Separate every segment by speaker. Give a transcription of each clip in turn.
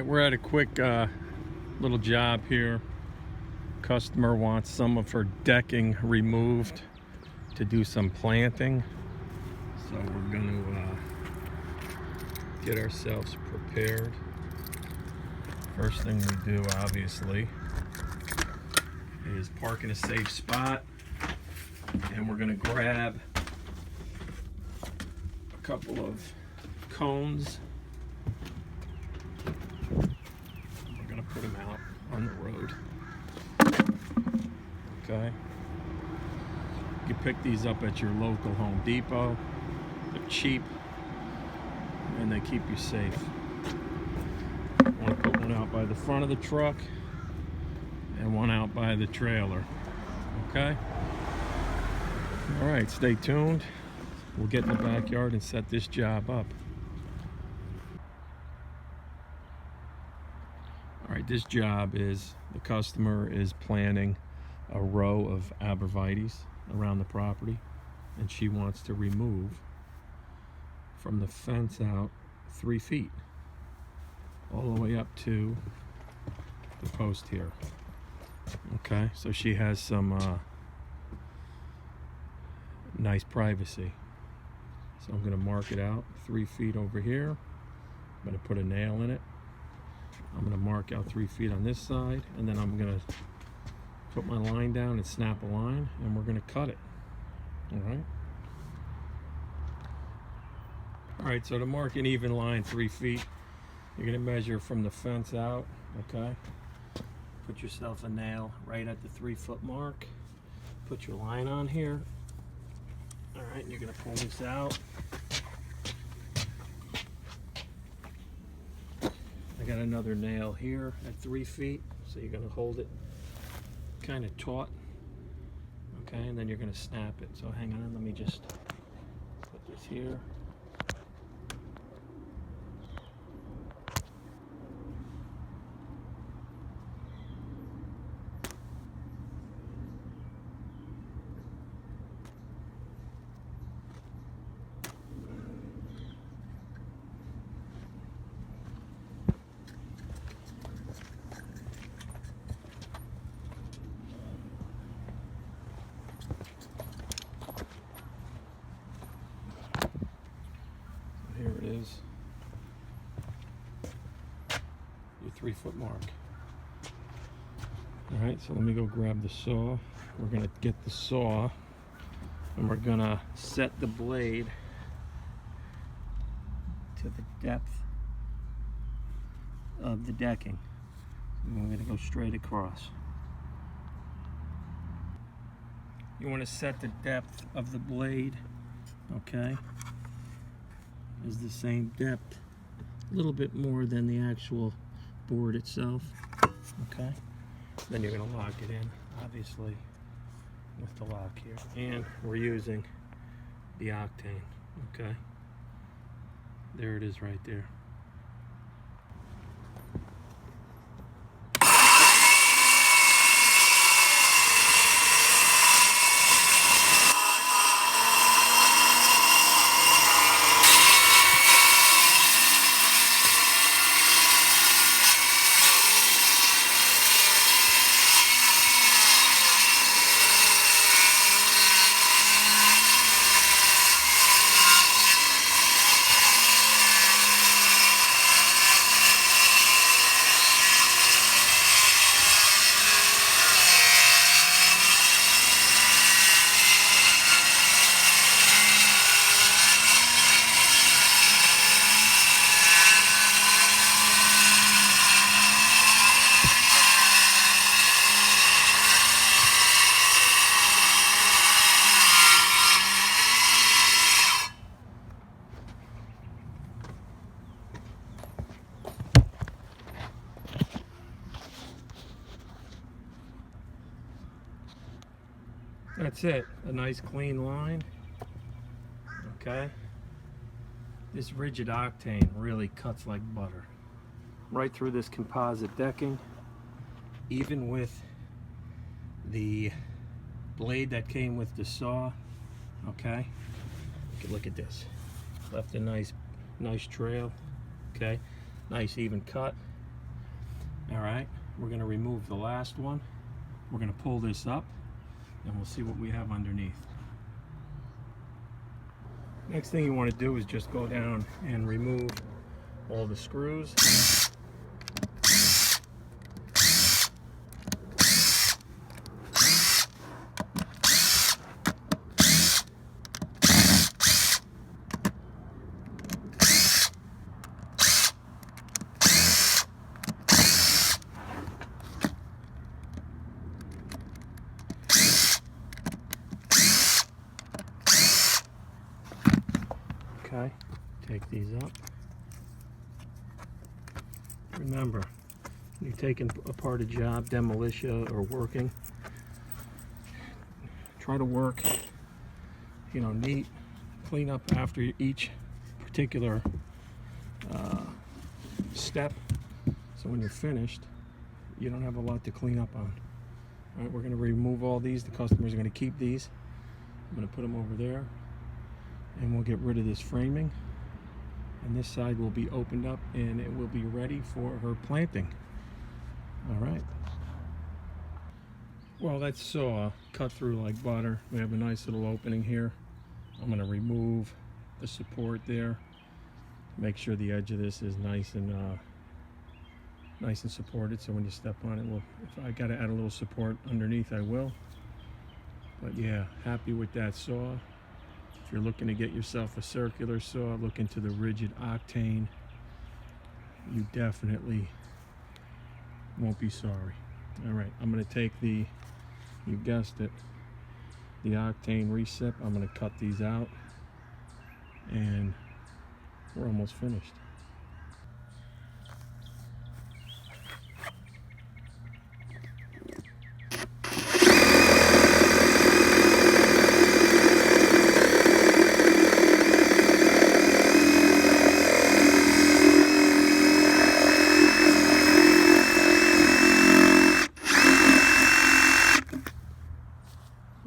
Speaker 1: we're at a quick little job here. Customer wants some of her decking removed to do some planting. So we're going to get ourselves prepared. First thing we do, obviously, is park in a safe spot. And we're going to grab a couple of cones. We're going to put them out on the road. Okay. You can pick these up at your local Home Depot. They're cheap and they keep you safe. I want to put one out by the front of the truck and one out by the trailer. Okay? All right, stay tuned. We'll get in the backyard and set this job up. All right, this job is, the customer is planting a row of arborvitaes around the property, and she wants to remove from the fence out 3 feet all the way up to the post here. Okay, so she has some nice privacy. So I'm going to mark it out 3 feet over here. I'm going to put a nail in it. I'm going to mark out 3 feet on this side, and then I'm going to put my line down and snap a line, and we're going to cut it. All right, so to mark an even line 3 feet, you're going to measure from the fence out. Okay, put yourself a nail right at the 3 foot mark, put your line on here. All right, and you're going to pull this out. I got another nail here at 3 feet, so you're going to hold it kind of taut. Okay, and then you're going to snap it. So hang on, let me just put this here. Here it is, your 3 foot mark. All right, so let me go grab the saw. We're gonna get the saw and we're gonna set the blade to the depth of the decking. And we're gonna go straight across. You want to set the depth of the blade, okay, is the same depth, a little bit more than the actual board itself. Okay, then you're going to lock it in, obviously, with the lock here, and we're using the Octane. Okay, there it is right there. That's it, a nice clean line. Okay, this Ridgid Octane really cuts like butter right through this composite decking, even with the blade that came with the saw. Okay, look at this, left a nice trail. Okay, nice even cut. All right, we're going to remove the last one. We're going to pull this up and we'll see what we have underneath. Next thing you want to do is just go down and remove all the screws. Okay, take these up. Remember, when you're taking apart a job, demolition or working, try to work, you know, neat, clean up after each particular step, so when you're finished, you don't have a lot to clean up on. All right, we're going to remove all these. The customers are going to keep these. I'm going to put them over there. And we'll get rid of this framing, and this side will be opened up and it will be ready for her planting. All right, well, that saw cut through like butter. We have a nice little opening here. I'm going to remove the support there, make sure the edge of this is nice and supported, so when you step on it, well, if I got to add a little support underneath, I will. But yeah, happy with that saw. If you're looking to get yourself a circular saw, look into the Ridgid Octane. You definitely won't be sorry. All right, I'm going to take the, you guessed it, the Octane recip. I'm going to cut these out, and we're almost finished.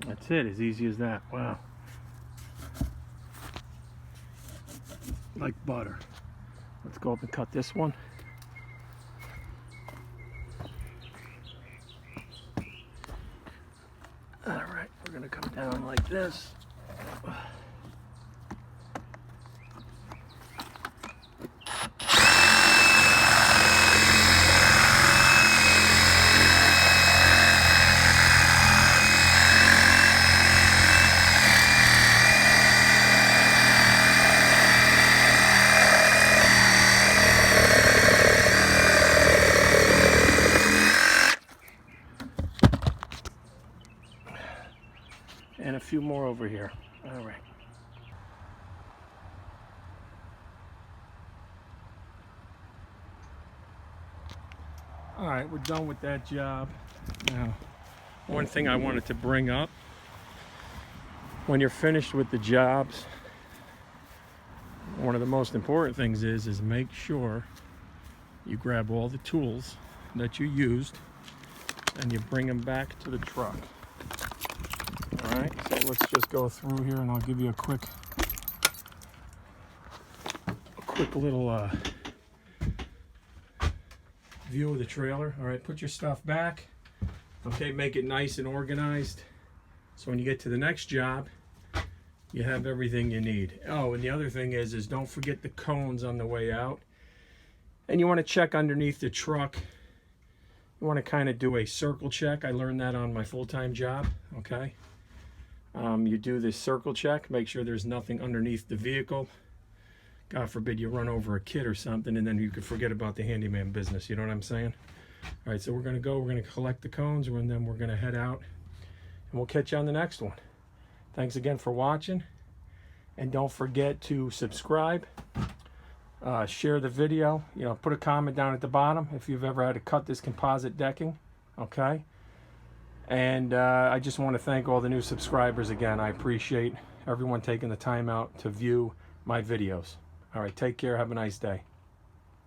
Speaker 1: That's it, as easy as that. Wow. Like butter. Let's go up and cut this one. All right, we're gonna come down like this. And a few more over here. All right. All right, we're done with that job. Now, one thing I wanted to bring up, when you're finished with the jobs, one of the most important things is make sure you grab all the tools that you used and you bring them back to the truck. All right, so let's just go through here and I'll give you a quick little view of the trailer. All right, put your stuff back. Okay, make it nice and organized, so when you get to the next job, you have everything you need. Oh, and the other thing is don't forget the cones on the way out. And you want to check underneath the truck. You want to kind of do a circle check. I learned that on my full-time job, okay? You do this circle check, make sure there's nothing underneath the vehicle. God forbid you run over a kid or something, and then you could forget about the handyman business, you know what I'm saying? All right, so we're going to collect the cones, and then we're going to head out, and we'll catch you on the next one. Thanks again for watching, and don't forget to subscribe, share the video, you know, put a comment down at the bottom if you've ever had to cut this composite decking, okay? And I just want to thank all the new subscribers again. I appreciate everyone taking the time out to view my videos. All right, take care, have a nice day.